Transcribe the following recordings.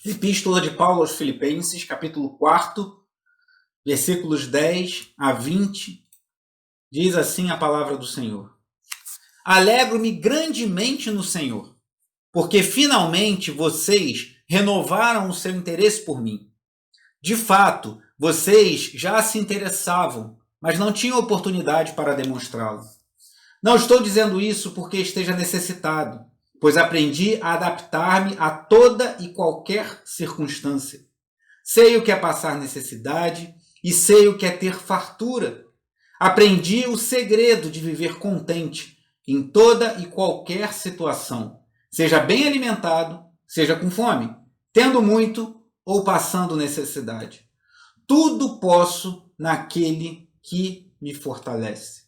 Epístola de Paulo aos Filipenses, capítulo 4, versículos 10 a 20, diz assim a palavra do Senhor. Alegro-me grandemente no Senhor, porque finalmente vocês renovaram o seu interesse por mim. De fato, vocês já se interessavam, mas não tinham oportunidade para demonstrá-lo. Não estou dizendo isso porque esteja necessitado, pois aprendi a adaptar-me a toda e qualquer circunstância. Sei o que é passar necessidade e sei o que é ter fartura. Aprendi o segredo de viver contente em toda e qualquer situação, seja bem alimentado, seja com fome, tendo muito ou passando necessidade. Tudo posso naquele que me fortalece.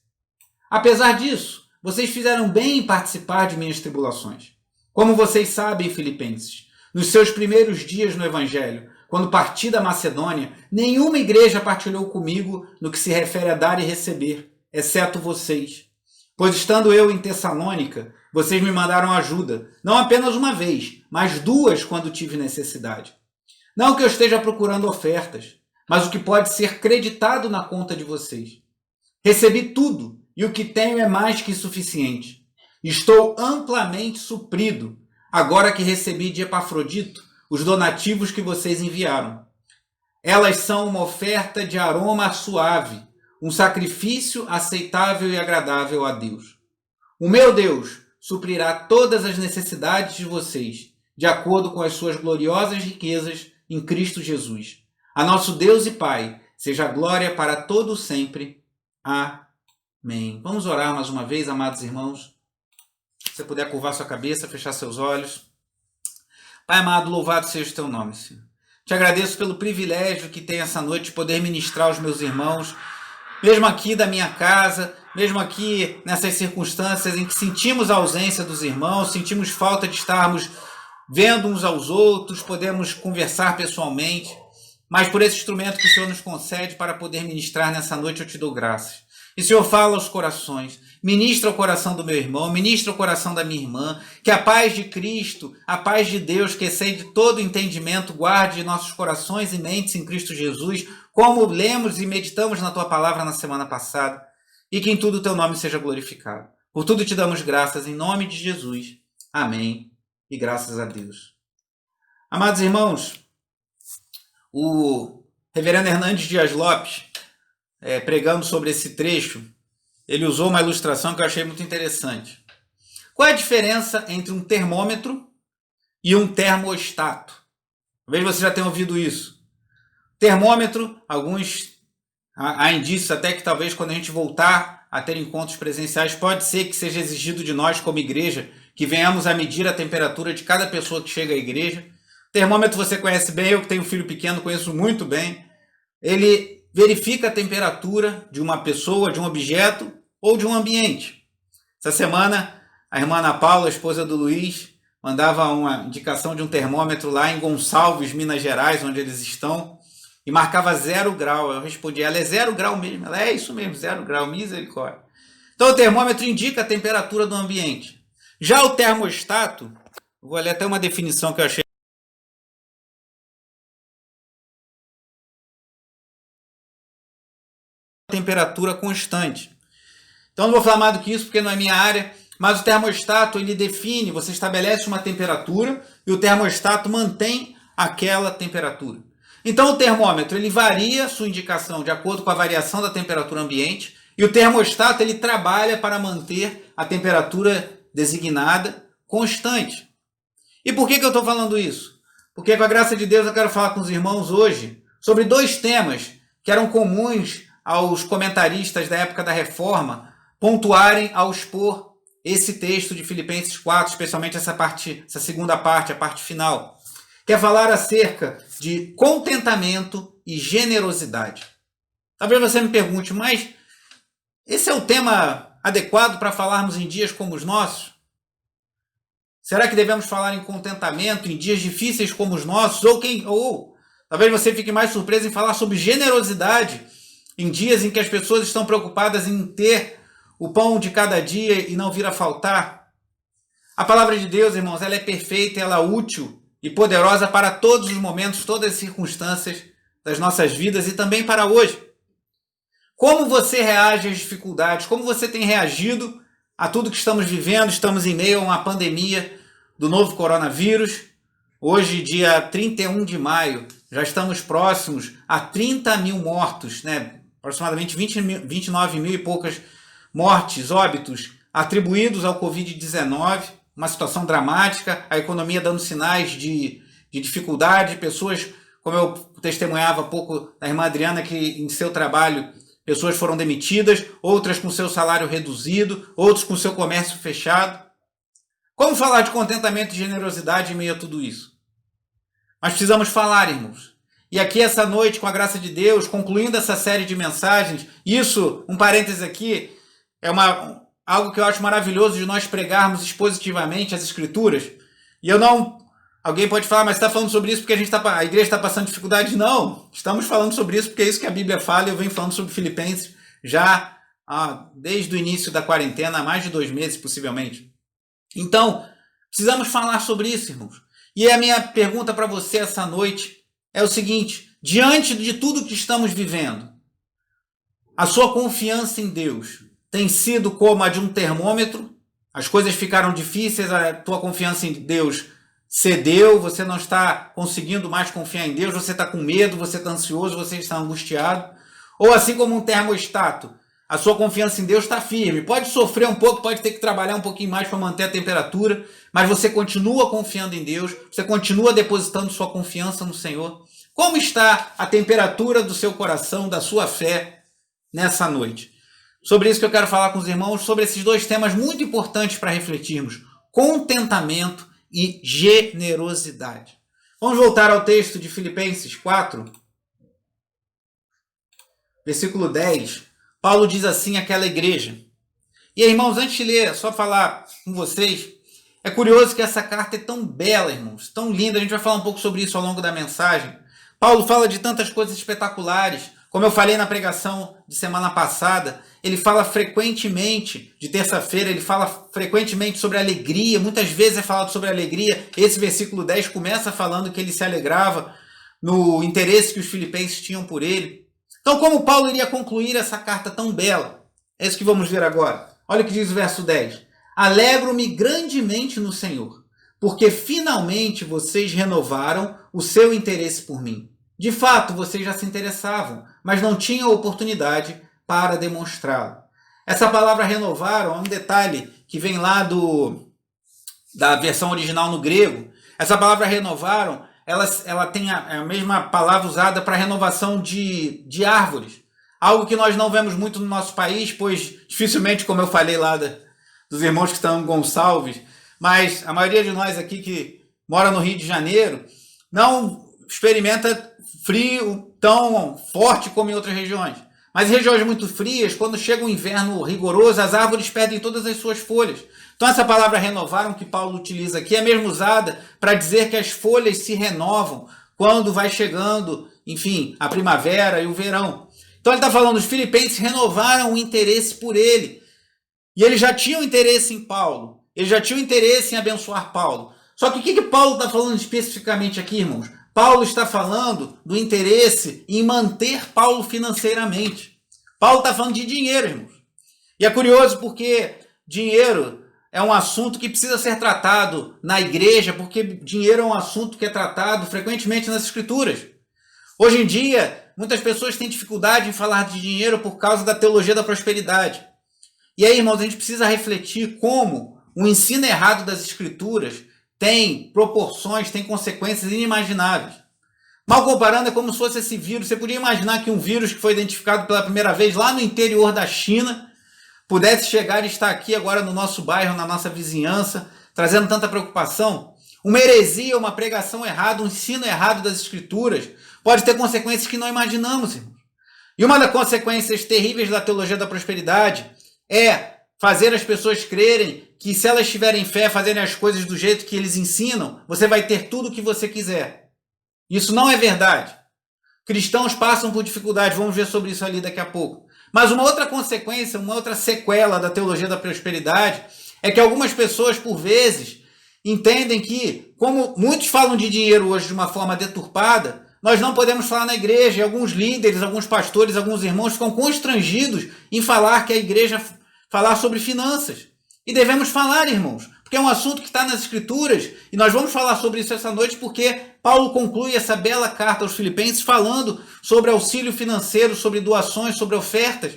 Apesar disso, vocês fizeram bem em participar de minhas tribulações. Como vocês sabem, Filipenses, nos seus primeiros dias no Evangelho, quando parti da Macedônia, nenhuma igreja partilhou comigo no que se refere a dar e receber, exceto vocês. Pois estando eu em Tessalônica, vocês me mandaram ajuda, não apenas uma vez, mas duas quando tive necessidade. Não que eu esteja procurando ofertas, mas o que pode ser creditado na conta de vocês. Recebi tudo, e o que tenho é mais que suficiente. Estou amplamente suprido, agora que recebi de Epafrodito os donativos que vocês enviaram. Elas são uma oferta de aroma suave, um sacrifício aceitável e agradável a Deus. O meu Deus suprirá todas as necessidades de vocês, de acordo com as suas gloriosas riquezas em Cristo Jesus. A nosso Deus e Pai, seja a glória para todo sempre. Amém. Vamos orar mais uma vez, amados irmãos. Se você puder curvar sua cabeça, fechar seus olhos. Pai amado, louvado seja o teu nome, Senhor. Te agradeço pelo privilégio que tenho essa noite de poder ministrar aos meus irmãos, mesmo aqui da minha casa, mesmo aqui nessas circunstâncias em que sentimos a ausência dos irmãos, sentimos falta de estarmos vendo uns aos outros, podemos conversar pessoalmente, mas por esse instrumento que o Senhor nos concede para poder ministrar nessa noite, eu te dou graças. E Senhor, fala aos corações, ministra o coração do meu irmão, ministra o coração da minha irmã, que a paz de Cristo, a paz de Deus, que excede todo entendimento, guarde nossos corações e mentes em Cristo Jesus, como lemos e meditamos na tua palavra na semana passada, e que em tudo o teu nome seja glorificado. Por tudo te damos graças em nome de Jesus. Amém. E graças a Deus. Amados irmãos, o reverendo Hernandes Dias Lopes, pregando sobre esse trecho, ele usou uma ilustração que eu achei muito interessante. Qual é a diferença entre um termômetro e um termostato? Talvez você já tenha ouvido isso. Termômetro, há indícios até que talvez quando a gente voltar a ter encontros presenciais, pode ser que seja exigido de nós como igreja que venhamos a medir a temperatura de cada pessoa que chega à igreja. Termômetro você conhece bem, eu que tenho um filho pequeno conheço muito bem. Ele verifica a temperatura de uma pessoa, de um objeto ou de um ambiente. Essa semana, a irmã Ana Paula, a esposa do Luiz, mandava uma indicação de um termômetro lá em Gonçalves, Minas Gerais, onde eles estão, e marcava 0 grau. Eu respondi, ela é 0 grau mesmo? Ela é isso mesmo, 0 grau, misericórdia. Então o termômetro indica a temperatura do ambiente. Já o termostato, vou ler até uma definição que eu achei, temperatura constante. Então não vou falar mais do que isso porque não é minha área, mas o termostato ele define, você estabelece uma temperatura e o termostato mantém aquela temperatura. Então o termômetro ele varia sua indicação de acordo com a variação da temperatura ambiente e o termostato ele trabalha para manter a temperatura designada constante. E por que eu estou falando isso? Porque com a graça de Deus eu quero falar com os irmãos hoje sobre 2 temas que eram comuns aos comentaristas da época da Reforma pontuarem ao expor esse texto de Filipenses 4, especialmente essa segunda parte, a parte final. Quer falar acerca de contentamento e generosidade. Talvez você me pergunte, mas esse é o tema adequado para falarmos em dias como os nossos? Será que devemos falar em contentamento em dias difíceis como os nossos? Ou talvez você fique mais surpreso em falar sobre generosidade em dias em que as pessoas estão preocupadas em ter o pão de cada dia e não vir a faltar? A palavra de Deus, irmãos, ela é perfeita, ela é útil e poderosa para todos os momentos, todas as circunstâncias das nossas vidas e também para hoje. Como você reage às dificuldades? Como você tem reagido a tudo que estamos vivendo? Estamos em meio a uma pandemia do novo coronavírus. Hoje, dia 31 de maio, já estamos próximos a 30 mil mortos, né? Aproximadamente 29 mil e poucas mortes, óbitos atribuídos ao Covid-19. Uma situação dramática, a economia dando sinais de dificuldade, pessoas, como eu testemunhava há pouco da irmã Adriana, que em seu trabalho pessoas foram demitidas, outras com seu salário reduzido, outros com seu comércio fechado. Como falar de contentamento e generosidade em meio a tudo isso? Mas precisamos falar, irmãos. E aqui essa noite, com a graça de Deus, concluindo essa série de mensagens, isso, um parênteses aqui, é algo que eu acho maravilhoso de nós pregarmos expositivamente as Escrituras. E eu não... Alguém pode falar, mas você está falando sobre isso porque a igreja está passando dificuldade? Não, estamos falando sobre isso porque é isso que a Bíblia fala, e eu venho falando sobre Filipenses já desde o início da quarentena, há mais de 2 meses, possivelmente. Então, precisamos falar sobre isso, irmãos. E a minha pergunta para você essa noite é o seguinte: diante de tudo que estamos vivendo, a sua confiança em Deus tem sido como a de um termômetro? As coisas ficaram difíceis, a tua confiança em Deus cedeu, você não está conseguindo mais confiar em Deus, você está com medo, você está ansioso, você está angustiado. Ou assim como um termostato, a sua confiança em Deus está firme. Pode sofrer um pouco, pode ter que trabalhar um pouquinho mais para manter a temperatura, mas você continua confiando em Deus, você continua depositando sua confiança no Senhor. Como está a temperatura do seu coração, da sua fé nessa noite? Sobre isso que eu quero falar com os irmãos, sobre esses 2 temas muito importantes para refletirmos: contentamento e generosidade. Vamos voltar ao texto de Filipenses 4, versículo 10. Paulo diz assim àquela igreja. E, irmãos, antes de ler, só falar com vocês, é curioso que essa carta é tão bela, irmãos, tão linda. A gente vai falar um pouco sobre isso ao longo da mensagem. Paulo fala de tantas coisas espetaculares. Como eu falei na pregação de semana passada, ele fala frequentemente, de terça-feira, ele fala frequentemente sobre alegria, muitas vezes é falado sobre alegria. Esse versículo 10 começa falando que ele se alegrava no interesse que os filipenses tinham por ele. Então, como Paulo iria concluir essa carta tão bela? É isso que vamos ver agora. Olha o que diz o verso 10. Alegro-me grandemente no Senhor, porque finalmente vocês renovaram o seu interesse por mim. De fato, vocês já se interessavam, mas não tinham oportunidade para demonstrá-lo. Essa palavra renovaram é um detalhe que vem lá da versão original no grego. Essa palavra renovaram, ela tem a mesma palavra usada para renovação de árvores. Algo que nós não vemos muito no nosso país, pois dificilmente, como eu falei lá dos irmãos que estão em Gonçalves, mas a maioria de nós aqui que mora no Rio de Janeiro não experimenta frio tão forte como em outras regiões. Mas em regiões muito frias, quando chega o inverno rigoroso, as árvores perdem todas as suas folhas. Então essa palavra renovaram que Paulo utiliza aqui é mesmo usada para dizer que as folhas se renovam quando vai chegando, enfim, a primavera e o verão. Então ele está falando, os filipenses renovaram o interesse por ele. E eles já tinham interesse em Paulo. Eles já tinham interesse em abençoar Paulo. Só que o que Paulo está falando especificamente aqui, irmãos? Paulo está falando do interesse em manter Paulo financeiramente. Paulo está falando de dinheiro, irmãos. E é curioso porque dinheiro é um assunto que precisa ser tratado na igreja, porque dinheiro é um assunto que é tratado frequentemente nas Escrituras. Hoje em dia, muitas pessoas têm dificuldade em falar de dinheiro por causa da teologia da prosperidade. E aí, irmãos, a gente precisa refletir como o ensino errado das Escrituras tem proporções, tem consequências inimagináveis. Mal comparando, é como se fosse esse vírus. Você podia imaginar que um vírus que foi identificado pela primeira vez lá no interior da China pudesse chegar e estar aqui agora no nosso bairro, na nossa vizinhança, trazendo tanta preocupação? Uma heresia, uma pregação errada, um ensino errado das Escrituras pode ter consequências que não imaginamos, irmãos. E uma das consequências terríveis da teologia da prosperidade é fazer as pessoas crerem que se elas tiverem fé, fazerem as coisas do jeito que eles ensinam, você vai ter tudo o que você quiser. Isso não é verdade. Cristãos passam por dificuldade, vamos ver sobre isso ali daqui a pouco. Mas uma outra consequência, uma outra sequela da teologia da prosperidade é que algumas pessoas, por vezes, entendem que, como muitos falam de dinheiro hoje de uma forma deturpada, nós não podemos falar na igreja, e alguns líderes, alguns pastores, alguns irmãos ficam constrangidos em falar que a igreja falar sobre finanças. E devemos falar, irmãos, porque é um assunto que está nas Escrituras, e nós vamos falar sobre isso essa noite, porque Paulo conclui essa bela carta aos Filipenses falando sobre auxílio financeiro, sobre doações, sobre ofertas.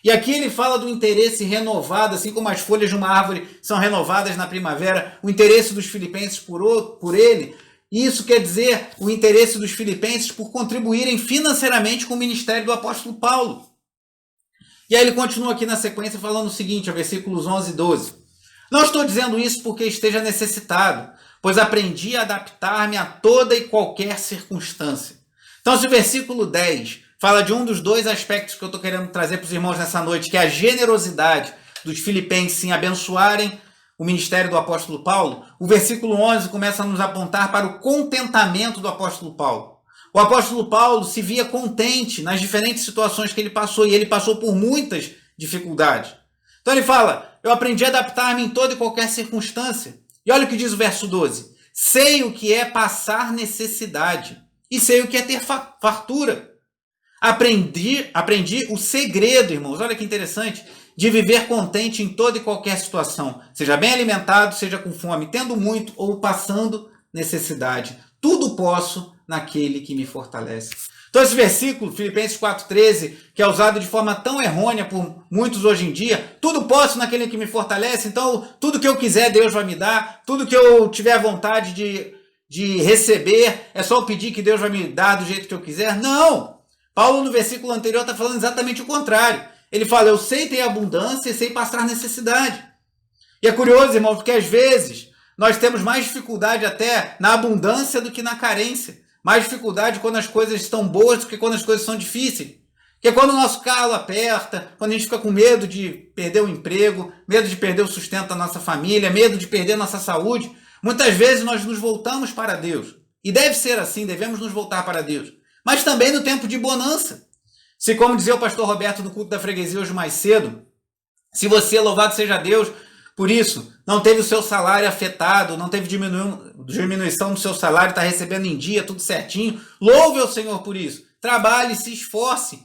E aqui ele fala do interesse renovado, assim como as folhas de uma árvore são renovadas na primavera, o interesse dos filipenses por ele. Isso quer dizer o interesse dos filipenses por contribuírem financeiramente com o ministério do apóstolo Paulo. E aí ele continua aqui na sequência falando o seguinte, versículos 11 e 12. Não estou dizendo isso porque esteja necessitado, pois aprendi a adaptar-me a toda e qualquer circunstância. Então, se o versículo 10 fala de um dos dois aspectos que eu estou querendo trazer para os irmãos nessa noite, que é a generosidade dos filipenses em abençoarem o ministério do apóstolo Paulo, o versículo 11 começa a nos apontar para o contentamento do apóstolo Paulo. O apóstolo Paulo se via contente nas diferentes situações que ele passou, e ele passou por muitas dificuldades. Então ele fala, eu aprendi a adaptar-me em toda e qualquer circunstância. E olha o que diz o verso 12. Sei o que é passar necessidade e sei o que é ter fartura. Aprendi o segredo, irmãos, olha que interessante, de viver contente em toda e qualquer situação, seja bem alimentado, seja com fome, tendo muito ou passando necessidade. Tudo posso naquele que me fortalece. Então esse versículo, Filipenses 4,13, que é usado de forma tão errônea por muitos hoje em dia, tudo posso naquele que me fortalece, então tudo que eu quiser Deus vai me dar, tudo que eu tiver vontade de receber, é só eu pedir que Deus vai me dar do jeito que eu quiser. Não! Paulo no versículo anterior está falando exatamente o contrário. Ele fala, eu sei ter abundância e sei passar necessidade. E é curioso, irmão, porque às vezes nós temos mais dificuldade até na abundância do que na carência. Mais dificuldade quando as coisas estão boas do que quando as coisas são difíceis. Porque quando o nosso calo aperta, quando a gente fica com medo de perder o emprego, medo de perder o sustento da nossa família, medo de perder nossa saúde, muitas vezes nós nos voltamos para Deus. E deve ser assim, devemos nos voltar para Deus. Mas também no tempo de bonança. Se, como dizia o pastor Roberto no culto da freguesia hoje mais cedo, se você, louvado seja Deus, por isso, não teve o seu salário afetado, não teve diminuição do seu salário, está recebendo em dia, tudo certinho, louve ao Senhor por isso. Trabalhe, se esforce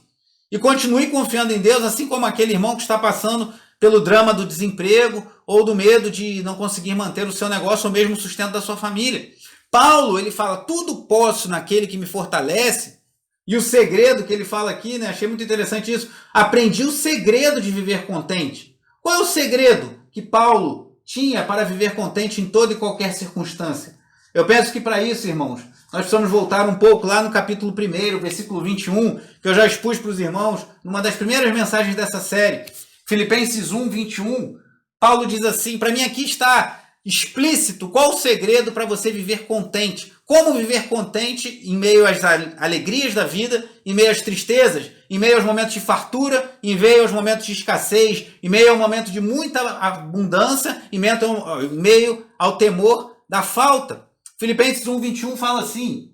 e continue confiando em Deus, assim como aquele irmão que está passando pelo drama do desemprego ou do medo de não conseguir manter o seu negócio ou mesmo o sustento da sua família. Paulo, ele fala, tudo posso naquele que me fortalece. E o segredo que ele fala aqui, né? Achei muito interessante isso. Aprendi o segredo de viver contente. Qual é o segredo que Paulo tinha para viver contente em toda e qualquer circunstância? Eu penso que para isso, irmãos, nós precisamos voltar um pouco lá no capítulo 1, versículo 21, que eu já expus para os irmãos numa das primeiras mensagens dessa série. Filipenses 1, 21. Paulo diz assim, para mim aqui está explícito qual o segredo para você viver contente. Como viver contente em meio às alegrias da vida, em meio às tristezas, em meio aos momentos de fartura, em meio aos momentos de escassez, em meio ao momento de muita abundância, em meio ao temor da falta. Filipenses 1, 21 fala assim,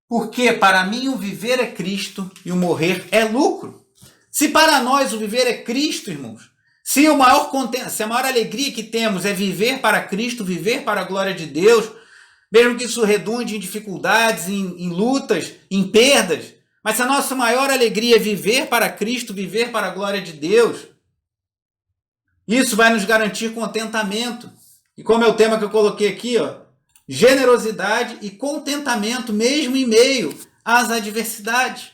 porque para mim o viver é Cristo e o morrer é lucro. Se para nós o viver é Cristo, irmãos, se a maior alegria que temos é viver para Cristo, viver para a glória de Deus, mesmo que isso redunde em dificuldades, em lutas, em perdas, mas se a nossa maior alegria é viver para Cristo, viver para a glória de Deus, isso vai nos garantir contentamento. E como é o tema que eu coloquei aqui, generosidade e contentamento, mesmo em meio às adversidades.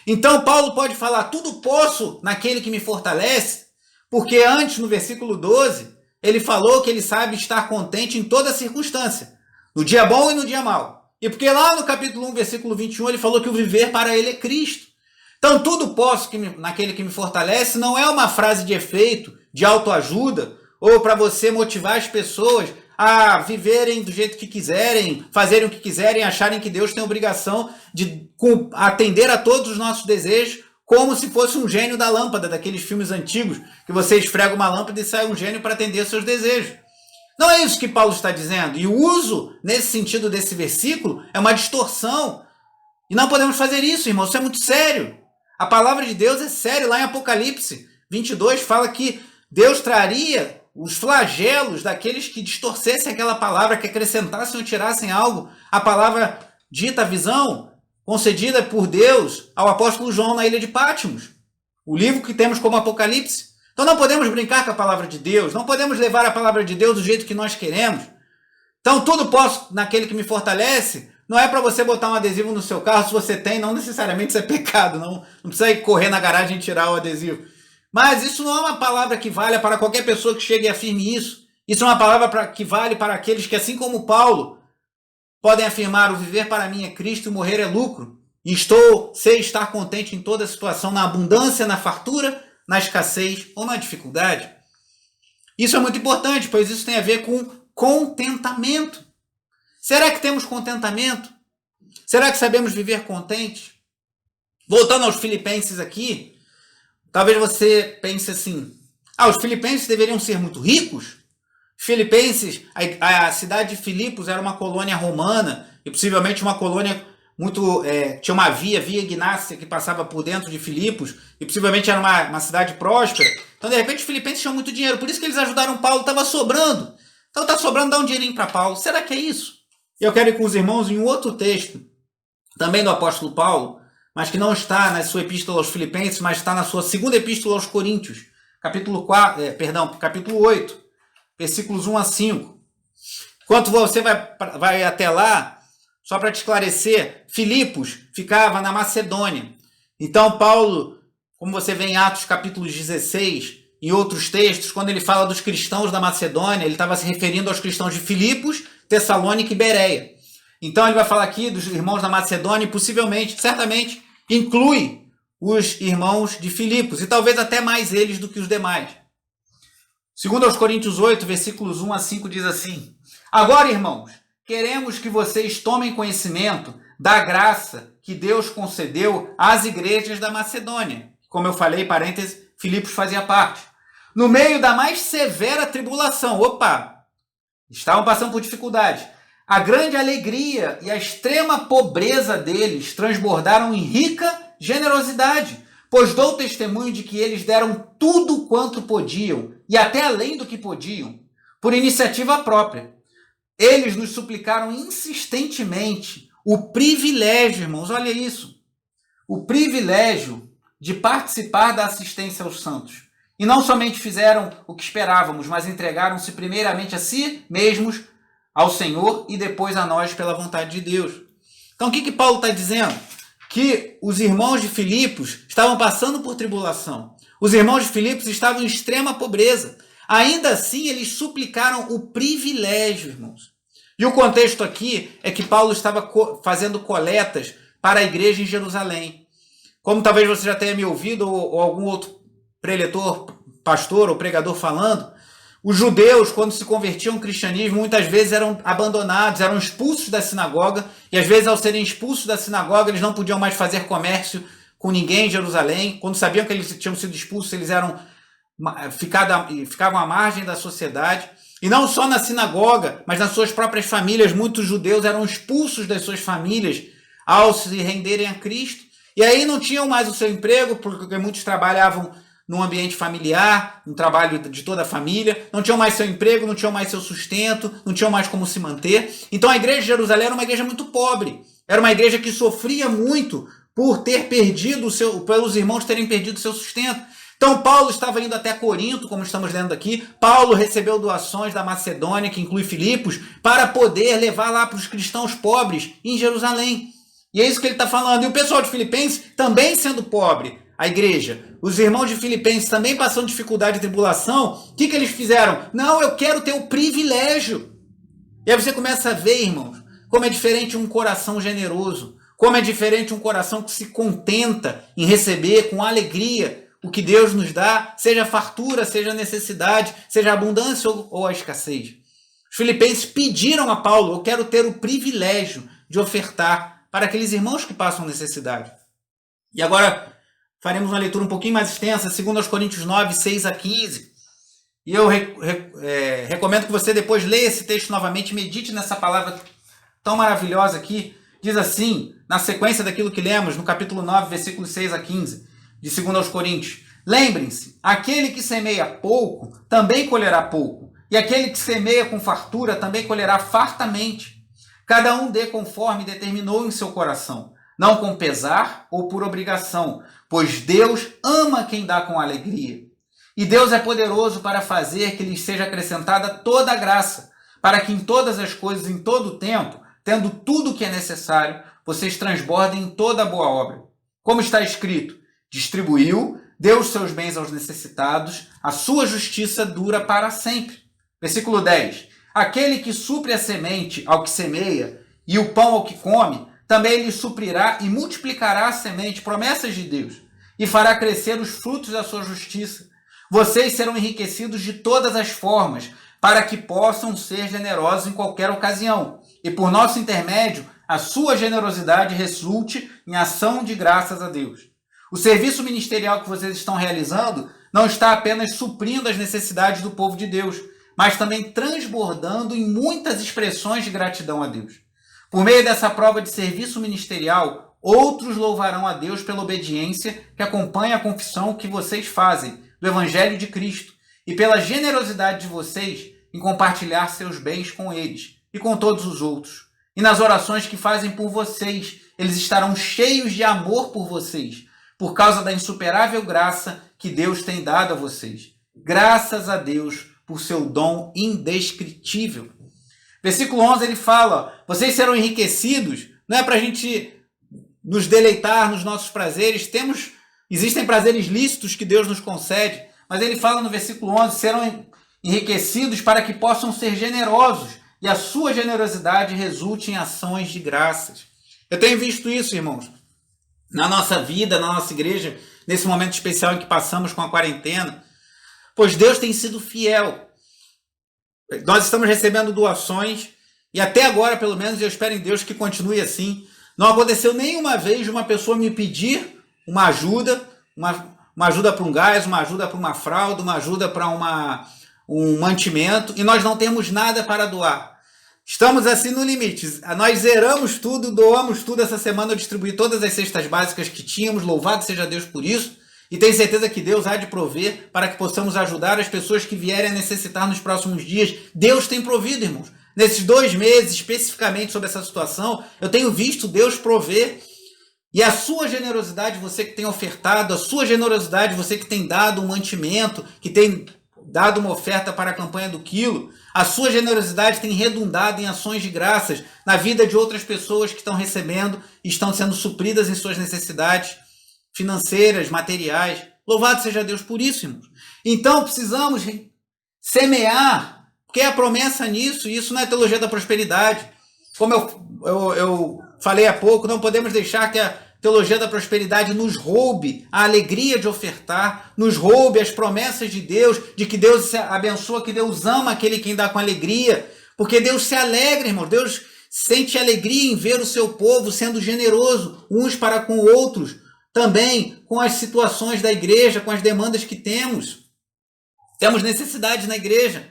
Então Paulo pode falar, tudo posso naquele que me fortalece, porque antes, no versículo 12, ele falou que ele sabe estar contente em toda circunstância, no dia bom e no dia mau. E porque lá no capítulo 1, versículo 21, ele falou que o viver para ele é Cristo. Então, tudo posso naquele que me fortalece não é uma frase de efeito, de autoajuda, ou para você motivar as pessoas a viverem do jeito que quiserem, fazerem o que quiserem, acharem que Deus tem a obrigação de atender a todos os nossos desejos, como se fosse um gênio da lâmpada, daqueles filmes antigos, que você esfrega uma lâmpada e sai um gênio para atender seus desejos. Não é isso que Paulo está dizendo. E o uso, nesse sentido desse versículo, é uma distorção. E não podemos fazer isso, irmão. Isso é muito sério. A palavra de Deus é séria. Lá em Apocalipse 22 fala que Deus traria os flagelos daqueles que distorcessem aquela palavra, que acrescentassem ou tirassem algo, a palavra dita, a visão concedida por Deus ao apóstolo João na ilha de Patmos, o livro que temos como Apocalipse. Então não podemos brincar com a palavra de Deus, não podemos levar a palavra de Deus do jeito que nós queremos. Então tudo posso naquele que me fortalece, não é para você botar um adesivo no seu carro, se você tem, não necessariamente isso é pecado, não precisa ir correr na garagem e tirar o adesivo. Mas isso não é uma palavra que vale para qualquer pessoa que chegue e afirme isso. Isso é uma palavra que vale para aqueles que, assim como Paulo, podem afirmar: o viver para mim é Cristo e o morrer é lucro. E sei estar contente em toda situação, na abundância, na fartura, na escassez ou na dificuldade. Isso é muito importante, pois isso tem a ver com contentamento. Será que temos contentamento? Será que sabemos viver contentes? Voltando aos filipenses aqui, talvez você pense assim: os filipenses deveriam ser muito ricos? Filipenses, a cidade de Filipos era uma colônia romana e possivelmente uma colônia muito... tinha uma via Ignácia, que passava por dentro de Filipos e possivelmente era uma cidade próspera. Então, de repente, os filipenses tinham muito dinheiro, por isso que eles ajudaram Paulo, estava sobrando. Então, está sobrando, dá um dinheirinho para Paulo. Será que é isso? Eu quero ir com os irmãos em um outro texto, também do apóstolo Paulo, mas que não está na sua epístola aos Filipenses, mas está na sua segunda epístola aos Coríntios, capítulo 8, versículos 1 a 5. Enquanto você vai até lá, só para te esclarecer, Filipos ficava na Macedônia. Então Paulo, como você vê em Atos capítulo 16, em outros textos, quando ele fala dos cristãos da Macedônia, ele estava se referindo aos cristãos de Filipos, Tessalônica e Bereia. Então ele vai falar aqui dos irmãos da Macedônia e possivelmente, certamente, inclui os irmãos de Filipos, e talvez até mais eles do que os demais. Segundo aos Coríntios 8, versículos 1 a 5, diz assim: agora, irmãos, queremos que vocês tomem conhecimento da graça que Deus concedeu às igrejas da Macedônia. Como eu falei, parênteses, Filipos fazia parte. No meio da mais severa tribulação, estavam passando por dificuldade. A grande alegria e a extrema pobreza deles transbordaram em rica generosidade, pois dou testemunho de que eles deram tudo quanto podiam, e até além do que podiam, por iniciativa própria. Eles nos suplicaram insistentemente o privilégio, irmãos, olha isso, o privilégio de participar da assistência aos santos. E não somente fizeram o que esperávamos, mas entregaram-se primeiramente a si mesmos, ao Senhor e depois a nós pela vontade de Deus. Então o que Paulo está dizendo? Que os irmãos de Filipos estavam passando por tribulação. Os irmãos de Filipos estavam em extrema pobreza. Ainda assim, eles suplicaram o privilégio, irmãos. E o contexto aqui é que Paulo estava fazendo coletas para a igreja em Jerusalém. Como talvez você já tenha me ouvido, ou algum outro preletor, pastor ou pregador falando, os judeus, quando se convertiam ao cristianismo, muitas vezes eram abandonados, eram expulsos da sinagoga, e às vezes, ao serem expulsos da sinagoga, eles não podiam mais fazer comércio com ninguém em Jerusalém. Quando sabiam que eles tinham sido expulsos, eles ficavam à margem da sociedade. E não só na sinagoga, mas nas suas próprias famílias, muitos judeus eram expulsos das suas famílias ao se renderem a Cristo. E aí não tinham mais o seu emprego, porque muitos trabalhavam num ambiente familiar, um trabalho de toda a família, não tinham mais seu emprego, não tinham mais seu sustento, não tinham mais como se manter. Então a igreja de Jerusalém era uma igreja muito pobre, era uma igreja que sofria muito por ter perdido pelos irmãos terem perdido o seu sustento. Então Paulo estava indo até Corinto, como estamos lendo aqui. Paulo recebeu doações da Macedônia, que inclui Filipos, para poder levar lá para os cristãos pobres em Jerusalém. E é isso que ele está falando. E o pessoal de Filipenses também sendo pobre, a igreja, os irmãos de Filipenses também passando dificuldade e tribulação, o que eles fizeram? Não, eu quero ter o privilégio. E aí você começa a ver, irmãos, como é diferente um coração generoso, como é diferente um coração que se contenta em receber com alegria o que Deus nos dá, seja fartura, seja necessidade, seja abundância ou a escassez. Os filipenses pediram a Paulo: eu quero ter o privilégio de ofertar para aqueles irmãos que passam necessidade. E agora faremos uma leitura um pouquinho mais extensa, 2 Coríntios 9, 6 a 15. E eu recomendo que você depois leia esse texto novamente, medite nessa palavra tão maravilhosa aqui. Diz assim, na sequência daquilo que lemos, no capítulo 9, versículos 6 a 15, de 2 Coríntios: Lembrem-se, aquele que semeia pouco também colherá pouco, e aquele que semeia com fartura também colherá fartamente. Cada um dê conforme determinou em seu coração, não com pesar ou por obrigação, pois Deus ama quem dá com alegria. E Deus é poderoso para fazer que lhes seja acrescentada toda a graça, para que em todas as coisas, em todo o tempo, tendo tudo o que é necessário, vocês transbordem em toda a boa obra. Como está escrito, distribuiu, deu os seus bens aos necessitados, a sua justiça dura para sempre. Versículo 10. Aquele que supre a semente ao que semeia e o pão ao que come, também lhe suprirá e multiplicará a semente, promessas de Deus, e fará crescer os frutos da sua justiça. Vocês serão enriquecidos de todas as formas, para que possam ser generosos em qualquer ocasião, e por nosso intermédio, a sua generosidade resulte em ação de graças a Deus. O serviço ministerial que vocês estão realizando não está apenas suprindo as necessidades do povo de Deus, mas também transbordando em muitas expressões de gratidão a Deus. Por meio dessa prova de serviço ministerial, outros louvarão a Deus pela obediência que acompanha a confissão que vocês fazem do Evangelho de Cristo e pela generosidade de vocês em compartilhar seus bens com eles e com todos os outros. E nas orações que fazem por vocês, eles estarão cheios de amor por vocês, por causa da insuperável graça que Deus tem dado a vocês. Graças a Deus por seu dom indescritível. Versículo 11 ele fala, vocês serão enriquecidos, não é para a gente nos deleitar nos nossos prazeres, existem prazeres lícitos que Deus nos concede, mas ele fala no versículo 11, serão enriquecidos para que possam ser generosos e a sua generosidade resulte em ações de graças. Eu tenho visto isso, irmãos, na nossa vida, na nossa igreja, nesse momento especial em que passamos com a quarentena, pois Deus tem sido fiel. Nós estamos recebendo doações e até agora, pelo menos, eu espero em Deus que continue assim. Não aconteceu nenhuma vez de uma pessoa me pedir uma ajuda para um gás, uma ajuda para uma fralda, uma ajuda para um mantimento, e nós não temos nada para doar. Estamos assim no limite. Nós zeramos tudo, doamos tudo essa semana, eu distribuí todas as cestas básicas que tínhamos, louvado seja Deus por isso, e tenho certeza que Deus há de prover para que possamos ajudar as pessoas que vierem a necessitar nos próximos dias. Deus tem provido, irmãos. Nesses 2 meses, especificamente sobre essa situação, eu tenho visto Deus prover. E a sua generosidade, você que tem ofertado, a sua generosidade, você que tem dado um mantimento, que tem dado uma oferta para a campanha do quilo, a sua generosidade tem redundado em ações de graças na vida de outras pessoas que estão recebendo e estão sendo supridas em suas necessidades financeiras, materiais. Louvado seja Deus por isso, irmãos. Então, precisamos semear, porque é a promessa nisso, e isso não é teologia da prosperidade. Como eu falei há pouco, não podemos deixar que a teologia da prosperidade nos roube a alegria de ofertar, nos roube as promessas de Deus, de que Deus abençoa, que Deus ama aquele quem dá com alegria, porque Deus se alegra, irmãos, Deus sente alegria em ver o seu povo sendo generoso uns para com outros, também com as situações da igreja, com as demandas que temos. Temos necessidades na igreja.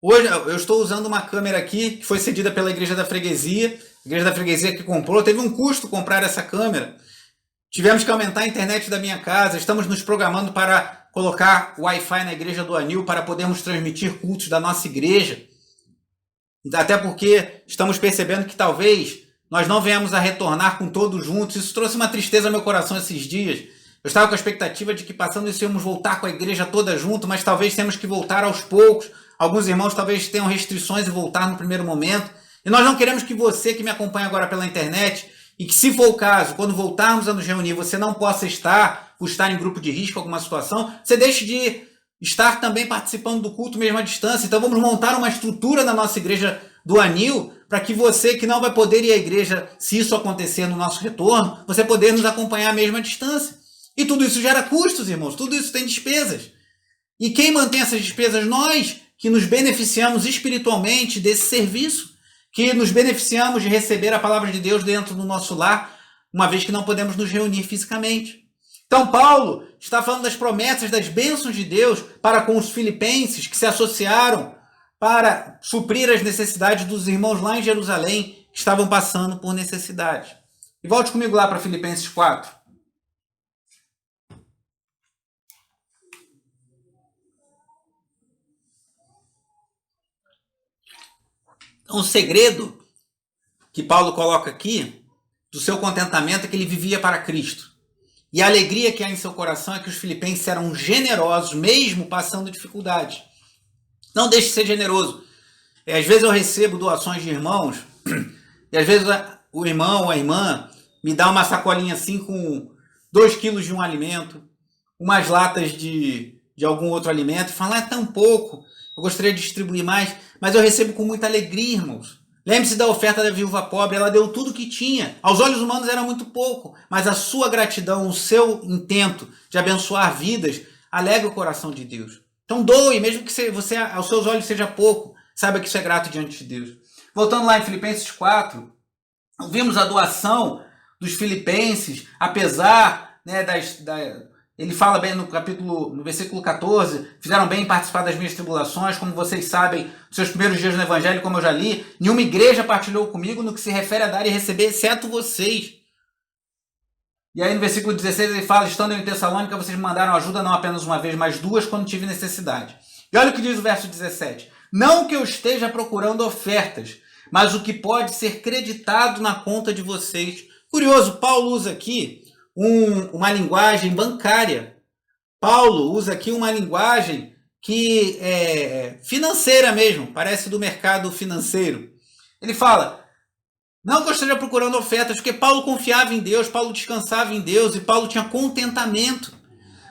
Hoje eu estou usando uma câmera aqui, que foi cedida pela Igreja da Freguesia, a Igreja da Freguesia que comprou, teve um custo comprar essa câmera. Tivemos que aumentar a internet da minha casa, estamos nos programando para colocar Wi-Fi na Igreja do Anil, para podermos transmitir cultos da nossa igreja. Até porque estamos percebendo que talvez nós não venhamos a retornar com todos juntos. Isso trouxe uma tristeza ao meu coração esses dias. Eu estava com a expectativa de que passando isso íamos voltar com a igreja toda junto, mas talvez temos que voltar aos poucos. Alguns irmãos talvez tenham restrições e voltar no primeiro momento. E nós não queremos que você que me acompanha agora pela internet, e que se for o caso, quando voltarmos a nos reunir, você não possa estar, por estar em grupo de risco, alguma situação, você deixe de estar também participando do culto mesmo à distância. Então vamos montar uma estrutura na nossa igreja do Anil, para que você que não vai poder ir à igreja, se isso acontecer no nosso retorno, você poder nos acompanhar mesmo à distância. E tudo isso gera custos, irmãos, tudo isso tem despesas. E quem mantém essas despesas? Nós, que nos beneficiamos espiritualmente desse serviço, que nos beneficiamos de receber a palavra de Deus dentro do nosso lar, uma vez que não podemos nos reunir fisicamente. Então Paulo está falando das promessas, das bênçãos de Deus para com os filipenses que se associaram para suprir as necessidades dos irmãos lá em Jerusalém, que estavam passando por necessidade. E volte comigo lá para Filipenses 4. Então, o segredo que Paulo coloca aqui do seu contentamento é que ele vivia para Cristo. E a alegria que há em seu coração é que os filipenses eram generosos, mesmo passando dificuldades. Não deixe de ser generoso. Às vezes eu recebo doações de irmãos, e às vezes o irmão ou a irmã me dá uma sacolinha assim com 2 quilos de um alimento, umas latas de algum outro alimento, e fala, é tão pouco, eu gostaria de distribuir mais, mas eu recebo com muita alegria, irmãos. Lembre-se da oferta da viúva pobre, ela deu tudo que tinha. Aos olhos humanos era muito pouco, mas a sua gratidão, o seu intento de abençoar vidas, alegra o coração de Deus. Então doe, mesmo que você aos seus olhos seja pouco, saiba que isso é grato diante de Deus. Voltando lá em Filipenses 4, vimos a doação dos filipenses, apesar, né, ele fala bem no versículo 14, fizeram bem em participar das minhas tribulações, como vocês sabem, nos seus primeiros dias no Evangelho, como eu já li, nenhuma igreja partilhou comigo no que se refere a dar e receber, exceto vocês. E aí no versículo 16 ele fala, estando eu em Tessalônica, vocês me mandaram ajuda não apenas uma vez, mas 2 quando tive necessidade. E olha o que diz o verso 17. Não que eu esteja procurando ofertas, mas o que pode ser creditado na conta de vocês. Curioso, Paulo usa aqui uma linguagem bancária. Paulo usa aqui uma linguagem que é financeira mesmo, parece do mercado financeiro. Ele fala, não que eu esteja procurando ofertas, porque Paulo confiava em Deus, Paulo descansava em Deus e Paulo tinha contentamento.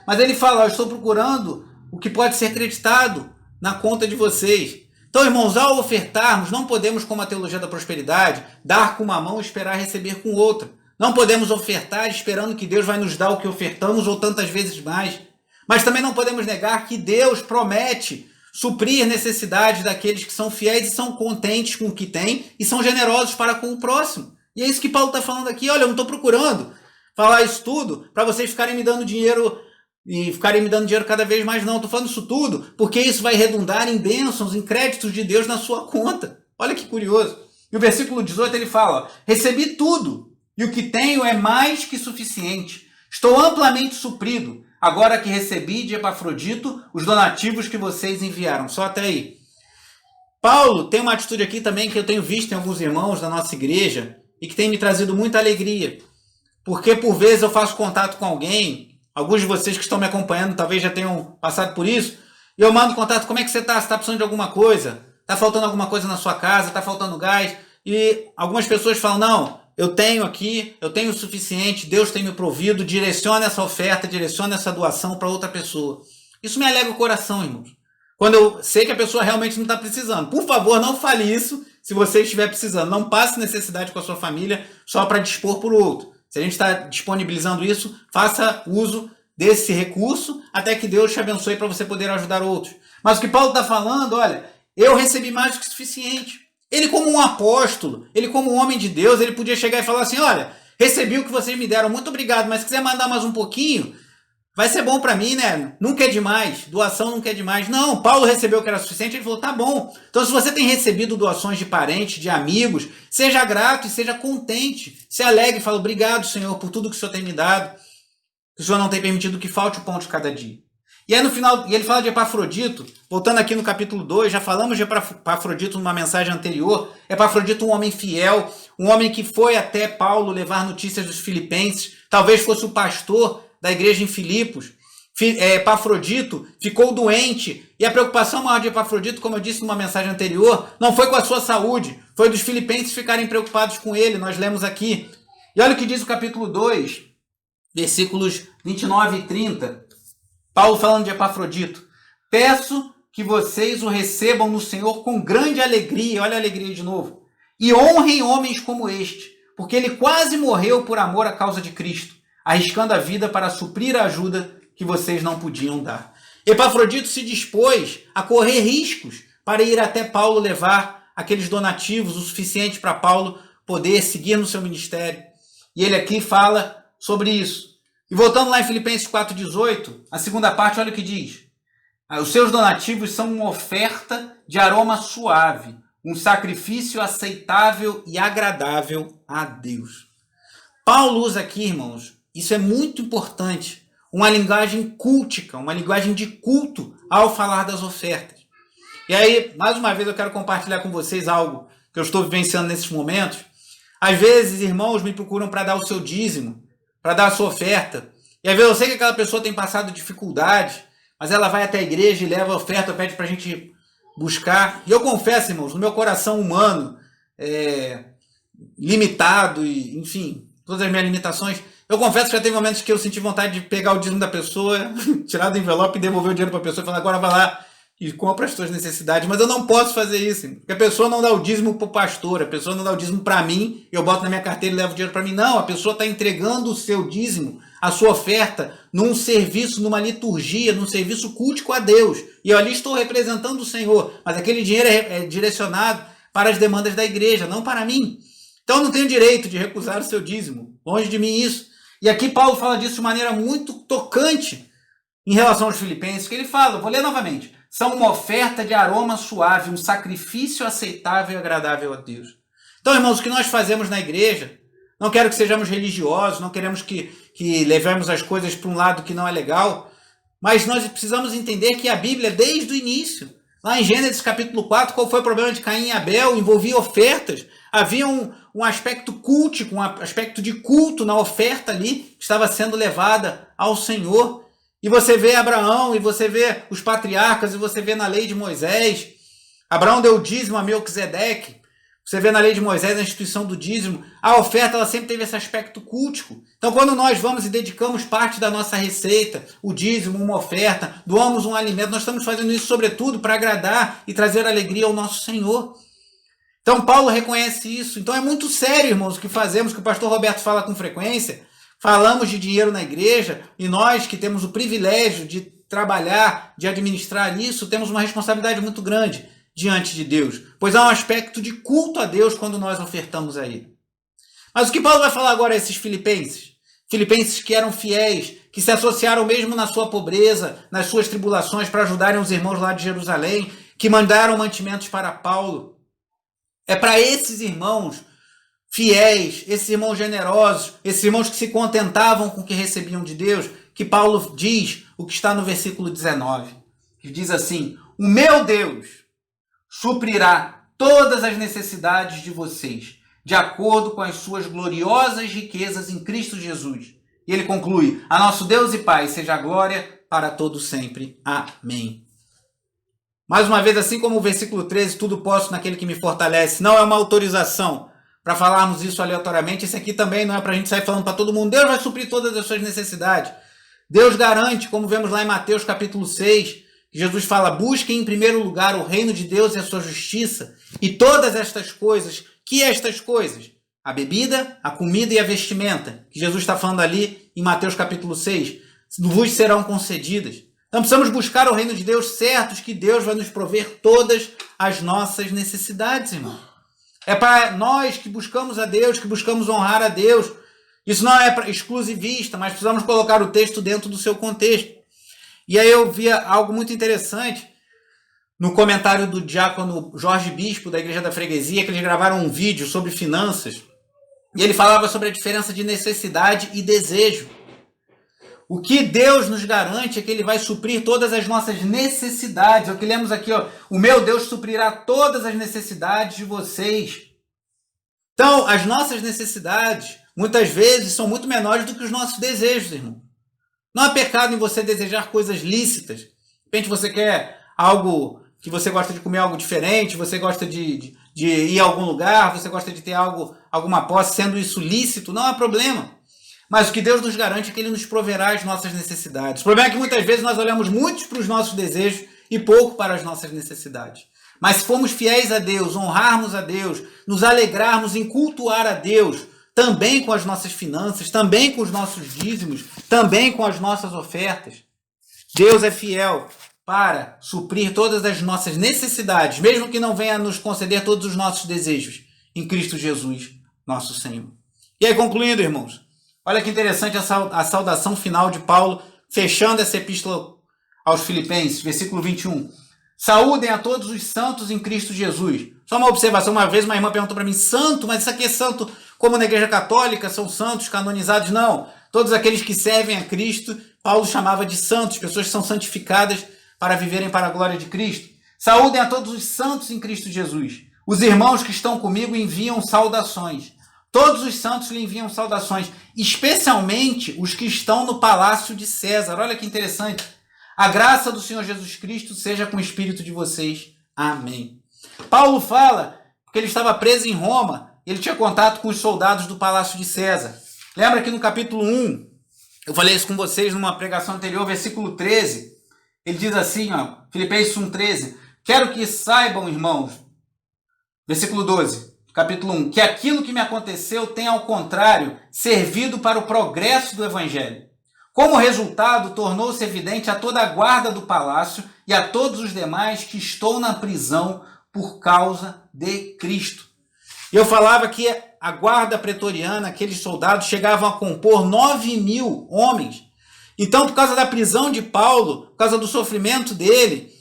Mas ele fala, eu estou procurando o que pode ser creditado na conta de vocês. Então, irmãos, ao ofertarmos, não podemos, como a teologia da prosperidade, dar com uma mão e esperar receber com outra. Não podemos ofertar esperando que Deus vai nos dar o que ofertamos ou tantas vezes mais. Mas também não podemos negar que Deus promete suprir necessidades daqueles que são fiéis e são contentes com o que têm e são generosos para com o próximo. E é isso que Paulo está falando aqui. Olha, eu não estou procurando falar isso tudo para vocês ficarem me dando dinheiro e ficarem me dando dinheiro cada vez mais, não. Estou falando isso tudo porque isso vai redundar em bênçãos, em créditos de Deus na sua conta. Olha que curioso. E o versículo 18 ele fala, recebi tudo. E o que tenho é mais que suficiente. Estou amplamente suprido, agora que recebi de Epafrodito os donativos que vocês enviaram. Só até aí. Paulo tem uma atitude aqui também que eu tenho visto em alguns irmãos da nossa igreja e que tem me trazido muita alegria. Porque por vezes eu faço contato com alguém, alguns de vocês que estão me acompanhando talvez já tenham passado por isso, e eu mando contato, como é que você está? Você está precisando de alguma coisa? Está faltando alguma coisa na sua casa? Está faltando gás? E algumas pessoas falam, não, eu tenho aqui, eu tenho o suficiente, Deus tem me provido, direciona essa oferta, direciona essa doação para outra pessoa. Isso me alegra o coração, irmãos. Quando eu sei que a pessoa realmente não está precisando. Por favor, não fale isso se você estiver precisando. Não passe necessidade com a sua família só para dispor por outro. Se a gente está disponibilizando isso, faça uso desse recurso até que Deus te abençoe para você poder ajudar outros. Mas o que Paulo está falando, olha, eu recebi mais do que suficiente. Ele como um apóstolo, ele como um homem de Deus, ele podia chegar e falar assim, olha, recebi o que vocês me deram, muito obrigado, mas se quiser mandar mais um pouquinho, vai ser bom para mim, né? Nunca é demais, doação nunca é demais. Não, Paulo recebeu o que era suficiente, ele falou, tá bom. Então se você tem recebido doações de parentes, de amigos, seja grato e seja contente, se alegre e fala, obrigado, Senhor, por tudo que o Senhor tem me dado, que o Senhor não tem permitido que falte o pão de cada dia. E aí no final, ele fala de Epafrodito, voltando aqui no capítulo 2, já falamos de Epafrodito numa mensagem anterior. Epafrodito, um homem fiel, um homem que foi até Paulo levar notícias dos filipenses, talvez fosse o pastor da igreja em Filipos. Epafrodito ficou doente, e a preocupação maior de Epafrodito, como eu disse numa mensagem anterior, não foi com a sua saúde, foi dos filipenses ficarem preocupados com ele, nós lemos aqui. E olha o que diz o capítulo 2, versículos 29 e 30. Paulo falando de Epafrodito, peço que vocês o recebam no Senhor com grande alegria, olha a alegria de novo, e honrem homens como este, porque ele quase morreu por amor à causa de Cristo, arriscando a vida para suprir a ajuda que vocês não podiam dar. Epafrodito se dispôs a correr riscos para ir até Paulo levar aqueles donativos, o suficiente para Paulo poder seguir no seu ministério. E ele aqui fala sobre isso. E voltando lá em Filipenses 4,18, a segunda parte, olha o que diz. Os seus donativos são uma oferta de aroma suave, um sacrifício aceitável e agradável a Deus. Paulo usa aqui, irmãos, isso é muito importante, uma linguagem cultica, uma linguagem de culto ao falar das ofertas. E aí, mais uma vez, eu quero compartilhar com vocês algo que eu estou vivenciando nesses momentos. Às vezes, irmãos me procuram para dar o seu dízimo, para dar a sua oferta. E às vezes eu sei que aquela pessoa tem passado dificuldade, mas ela vai até a igreja e leva a oferta, pede para a gente buscar. E eu confesso, irmãos, no meu coração humano, limitado, e enfim, todas as minhas limitações, eu confesso que já teve momentos que eu senti vontade de pegar o dízimo da pessoa, tirar do envelope e devolver o dinheiro para a pessoa e falar, agora vai lá e compra as suas necessidades. Mas eu não posso fazer isso, porque a pessoa não dá o dízimo para o pastor, a pessoa não dá o dízimo para mim, eu boto na minha carteira e levo o dinheiro para mim. Não, a pessoa está entregando o seu dízimo, a sua oferta, num serviço, numa liturgia, num serviço cultico a Deus. E eu ali estou representando o Senhor, mas aquele dinheiro é direcionado para as demandas da igreja, não para mim. Então eu não tenho direito de recusar o seu dízimo. Longe de mim isso. E aqui Paulo fala disso de maneira muito tocante em relação aos filipenses, que ele fala, vou ler novamente, são uma oferta de aroma suave, um sacrifício aceitável e agradável a Deus. Então, irmãos, o que nós fazemos na igreja, não quero que sejamos religiosos, não queremos que levemos as coisas para um lado que não é legal, mas nós precisamos entender que a Bíblia, desde o início, lá em Gênesis capítulo 4, qual foi o problema de Caim e Abel? Envolvia ofertas. Havia um aspecto cultico, um aspecto de culto na oferta ali, que estava sendo levada ao Senhor. E você vê Abraão, e você vê os patriarcas, e você vê na lei de Moisés. Abraão deu o dízimo a Melquisedeque. Você vê na lei de Moisés a instituição do dízimo. A oferta ela sempre teve esse aspecto cultico. Então, quando nós vamos e dedicamos parte da nossa receita, o dízimo, uma oferta, doamos um alimento, nós estamos fazendo isso, sobretudo, para agradar e trazer alegria ao nosso Senhor. Então, Paulo reconhece isso. Então, é muito sério, irmãos, o que fazemos, que o pastor Roberto fala com frequência. Falamos de dinheiro na igreja e nós que temos o privilégio de trabalhar, de administrar isso, temos uma responsabilidade muito grande diante de Deus, pois há um aspecto de culto a Deus quando nós ofertamos a Ele. Mas o que Paulo vai falar agora a esses filipenses? Filipenses que eram fiéis, que se associaram mesmo na sua pobreza, nas suas tribulações, para ajudarem os irmãos lá de Jerusalém, que mandaram mantimentos para Paulo. É para esses irmãos fiéis, esses irmãos generosos, esses irmãos que se contentavam com o que recebiam de Deus, que Paulo diz o que está no versículo 19, que diz assim, o meu Deus suprirá todas as necessidades de vocês, de acordo com as suas gloriosas riquezas em Cristo Jesus. E ele conclui, a nosso Deus e Pai seja a glória para todo sempre. Amém. Mais uma vez, assim como o versículo 13, tudo posso naquele que me fortalece, não é uma autorização para falarmos isso aleatoriamente. Esse aqui também não é para a gente sair falando para todo mundo, Deus vai suprir todas as suas necessidades. Deus garante, como vemos lá em Mateus capítulo 6, que Jesus fala, busquem em primeiro lugar o reino de Deus e a sua justiça, e todas estas coisas, que estas coisas? A bebida, a comida e a vestimenta, que Jesus está falando ali em Mateus capítulo 6, vos serão concedidas. Então precisamos buscar o reino de Deus, certos que Deus vai nos prover todas as nossas necessidades, irmão. É para nós que buscamos a Deus, que buscamos honrar a Deus. Isso não é exclusivista, mas precisamos colocar o texto dentro do seu contexto. E aí eu via algo muito interessante no comentário do diácono Jorge Bispo, da Igreja da Freguesia, que eles gravaram um vídeo sobre finanças. E ele falava sobre a diferença de necessidade e desejo. O que Deus nos garante é que Ele vai suprir todas as nossas necessidades. É o que lemos aqui, ó. O meu Deus suprirá todas as necessidades de vocês. Então, as nossas necessidades, muitas vezes, são muito menores do que os nossos desejos, irmão. Não há pecado em você desejar coisas lícitas. De repente você quer algo, que você gosta de comer algo diferente, você gosta de ir a algum lugar, você gosta de ter alguma posse, sendo isso lícito, não há problema. Mas o que Deus nos garante é que Ele nos proverá as nossas necessidades. O problema é que muitas vezes nós olhamos muito para os nossos desejos e pouco para as nossas necessidades. Mas se formos fiéis a Deus, honrarmos a Deus, nos alegrarmos em cultuar a Deus, também com as nossas finanças, também com os nossos dízimos, também com as nossas ofertas, Deus é fiel para suprir todas as nossas necessidades, mesmo que não venha nos conceder todos os nossos desejos, em Cristo Jesus, nosso Senhor. E aí, concluindo, irmãos, olha que interessante a saudação final de Paulo, fechando essa epístola aos Filipenses, versículo 21. Saúdem a todos os santos em Cristo Jesus. Só uma observação, uma vez uma irmã perguntou para mim, santo, mas isso aqui é santo como na Igreja Católica, são santos canonizados? Não. Todos aqueles que servem a Cristo, Paulo chamava de santos, pessoas que são santificadas para viverem para a glória de Cristo. Saúdem a todos os santos em Cristo Jesus. Os irmãos que estão comigo enviam saudações. Todos os santos lhe enviam saudações, especialmente os que estão no palácio de César. Olha que interessante. A graça do Senhor Jesus Cristo seja com o espírito de vocês. Amém. Paulo fala que ele estava preso em Roma, ele tinha contato com os soldados do palácio de César. Lembra que no capítulo 1, eu falei isso com vocês numa pregação anterior, versículo 13, ele diz assim, Filipenses 1,13, quero que saibam, irmãos, versículo 12, capítulo 1, que aquilo que me aconteceu tem, ao contrário, servido para o progresso do evangelho. Como resultado, tornou-se evidente a toda a guarda do palácio e a todos os demais que estou na prisão por causa de Cristo. Eu falava que a guarda pretoriana, aqueles soldados, chegavam a compor 9.000 homens. Então, por causa da prisão de Paulo, por causa do sofrimento dele,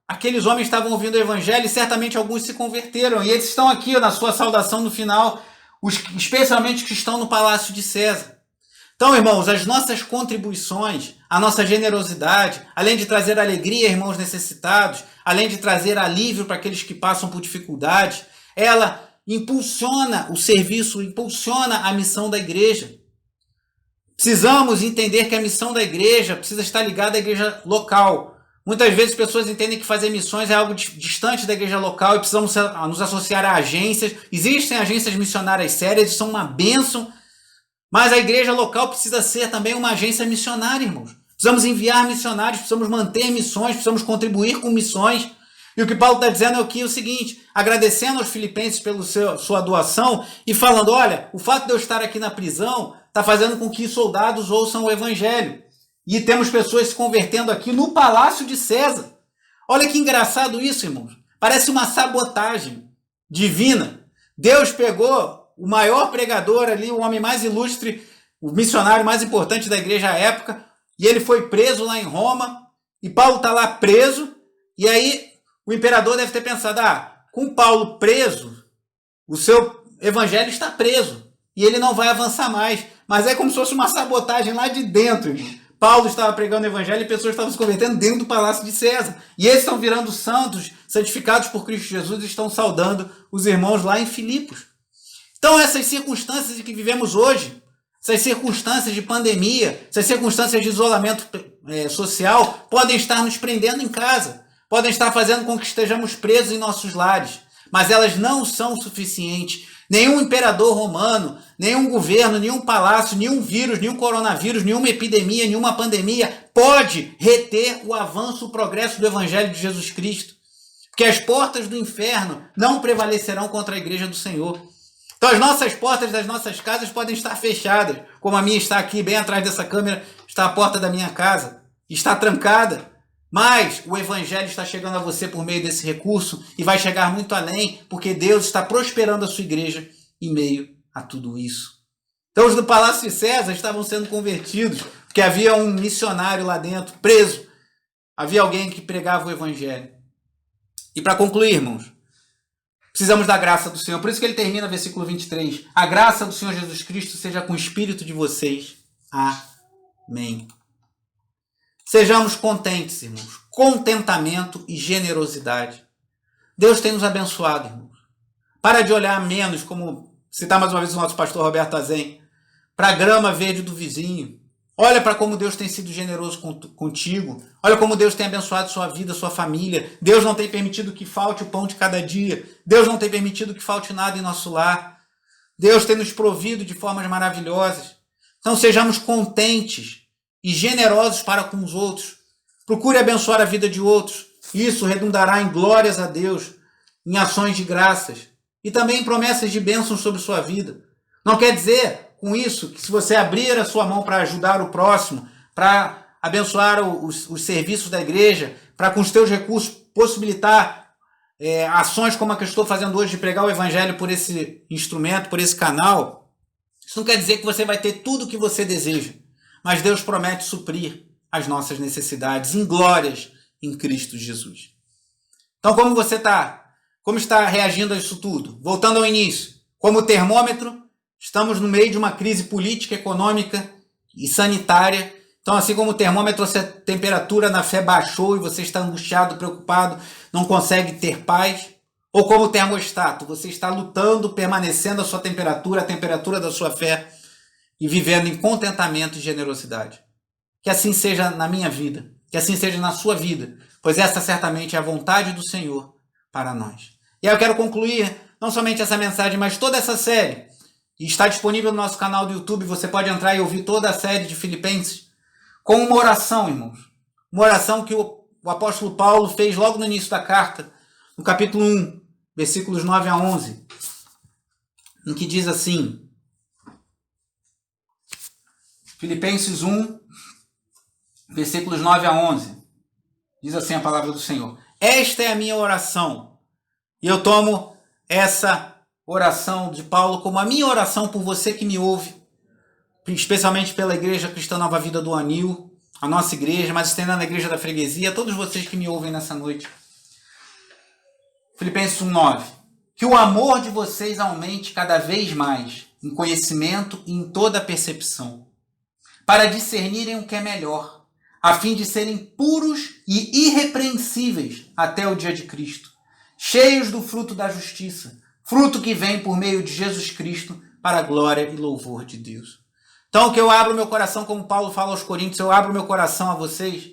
aqueles homens estavam ouvindo o evangelho e certamente alguns se converteram. E eles estão aqui na sua saudação no final, especialmente os que estão no palácio de César. Então, irmãos, as nossas contribuições, a nossa generosidade, além de trazer alegria a irmãos necessitados, além de trazer alívio para aqueles que passam por dificuldades, ela impulsiona o serviço, impulsiona a missão da igreja. Precisamos entender que a missão da igreja precisa estar ligada à igreja local. Muitas vezes pessoas entendem que fazer missões é algo distante da igreja local e precisamos nos associar a agências. Existem agências missionárias sérias, são uma bênção, mas a igreja local precisa ser também uma agência missionária, irmãos. Precisamos enviar missionários, precisamos manter missões, precisamos contribuir com missões. E o que Paulo está dizendo é o seguinte, agradecendo aos filipenses pela sua doação e falando, olha, o fato de eu estar aqui na prisão está fazendo com que soldados ouçam o evangelho. E temos pessoas se convertendo aqui no palácio de César. Olha que engraçado isso, irmãos. Parece uma sabotagem divina. Deus pegou o maior pregador ali, o homem mais ilustre, o missionário mais importante da igreja à época, e ele foi preso lá em Roma, e Paulo está lá preso, e aí o imperador deve ter pensado, com Paulo preso, o seu evangelho está preso, e ele não vai avançar mais. Mas é como se fosse uma sabotagem lá de dentro, irmão. Paulo estava pregando o evangelho e pessoas estavam se convertendo dentro do palácio de César. E eles estão virando santos, santificados por Cristo Jesus, e estão saudando os irmãos lá em Filipos. Então essas circunstâncias em que vivemos hoje, essas circunstâncias de pandemia, essas circunstâncias de isolamento social, podem estar nos prendendo em casa, podem estar fazendo com que estejamos presos em nossos lares, mas elas não são suficientes. Nenhum imperador romano, nenhum governo, nenhum palácio, nenhum vírus, nenhum coronavírus, nenhuma epidemia, nenhuma pandemia pode reter o avanço, o progresso do evangelho de Jesus Cristo. Porque as portas do inferno não prevalecerão contra a igreja do Senhor. Então as nossas portas das nossas casas podem estar fechadas, como a minha está aqui, bem atrás dessa câmera, está a porta da minha casa, está trancada. Mas o evangelho está chegando a você por meio desse recurso e vai chegar muito além, porque Deus está prosperando a sua igreja em meio a tudo isso. Então os do Palácio de César estavam sendo convertidos, porque havia um missionário lá dentro, preso. Havia alguém que pregava o evangelho. E para concluir, irmãos, precisamos da graça do Senhor. Por isso que ele termina versículo 23. A graça do Senhor Jesus Cristo seja com o espírito de vocês. Amém. Sejamos contentes, irmãos. Contentamento e generosidade. Deus tem nos abençoado, irmãos. Para de olhar menos, como citar mais uma vez o nosso pastor Roberto Azen, para a grama verde do vizinho. Olha para como Deus tem sido generoso contigo. Olha como Deus tem abençoado sua vida, sua família. Deus não tem permitido que falte o pão de cada dia. Deus não tem permitido que falte nada em nosso lar. Deus tem nos provido de formas maravilhosas. Então sejamos contentes e generosos para com os outros. Procure abençoar a vida de outros. Isso redundará em glórias a Deus, em ações de graças e também em promessas de bênçãos sobre sua vida. Não quer dizer com isso que se você abrir a sua mão para ajudar o próximo, para abençoar os serviços da igreja, para com os teus recursos possibilitar ações como a que eu estou fazendo hoje de pregar o evangelho por esse instrumento, por esse canal, isso não quer dizer que você vai ter tudo o que você deseja. Mas Deus promete suprir as nossas necessidades em glórias em Cristo Jesus. Então, como você está? Como está reagindo a isso tudo? Voltando ao início, como termômetro, estamos no meio de uma crise política, econômica e sanitária. Então, assim como o termômetro, a temperatura na fé baixou e você está angustiado, preocupado, não consegue ter paz. Ou como termostato, você está lutando, permanecendo a sua temperatura, a temperatura da sua fé e vivendo em contentamento e generosidade. Que assim seja na minha vida, que assim seja na sua vida, pois essa certamente é a vontade do Senhor para nós. E aí eu quero concluir não somente essa mensagem, mas toda essa série. E está disponível no nosso canal do YouTube, você pode entrar e ouvir toda a série de Filipenses com uma oração, irmãos. Uma oração que o apóstolo Paulo fez logo no início da carta, no capítulo 1, versículos 9 a 11, em que diz assim, Filipenses 1, versículos 9 a 11, diz assim a palavra do Senhor. Esta é a minha oração, e eu tomo essa oração de Paulo como a minha oração por você que me ouve, especialmente pela Igreja Cristã Nova Vida do Anil, a nossa igreja, mas estendendo a Igreja da Freguesia, todos vocês que me ouvem nessa noite. Filipenses 1:9. Que o amor de vocês aumente cada vez mais em conhecimento e em toda percepção, para discernirem o que é melhor, a fim de serem puros e irrepreensíveis até o dia de Cristo, cheios do fruto da justiça, fruto que vem por meio de Jesus Cristo para a glória e louvor de Deus. Então, que eu abro meu coração, como Paulo fala aos Coríntios, eu abro meu coração a vocês.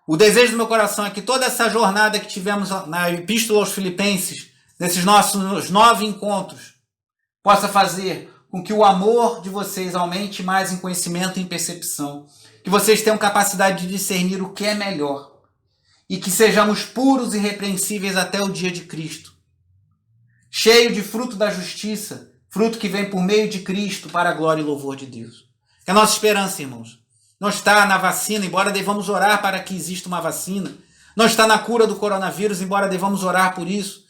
O desejo do meu coração é que toda essa jornada que tivemos na Epístola aos Filipenses, nesses nossos 9 encontros, possa fazer com que o amor de vocês aumente mais em conhecimento e em percepção, que vocês tenham capacidade de discernir o que é melhor e que sejamos puros e irrepreensíveis até o dia de Cristo, cheio de fruto da justiça, fruto que vem por meio de Cristo para a glória e louvor de Deus. É a nossa esperança, irmãos. Não está na vacina, embora devamos orar para que exista uma vacina. Não está na cura do coronavírus, embora devamos orar por isso.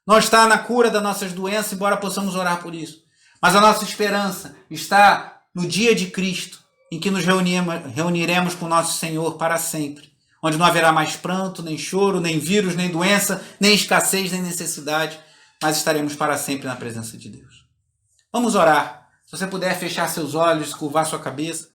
Não está na cura das nossas doenças, embora possamos orar por isso. Mas a nossa esperança está no dia de Cristo, em que nos reuniremos com nosso Senhor para sempre, onde não haverá mais pranto, nem choro, nem vírus, nem doença, nem escassez, nem necessidade, mas estaremos para sempre na presença de Deus. Vamos orar. Se você puder fechar seus olhos, curvar sua cabeça.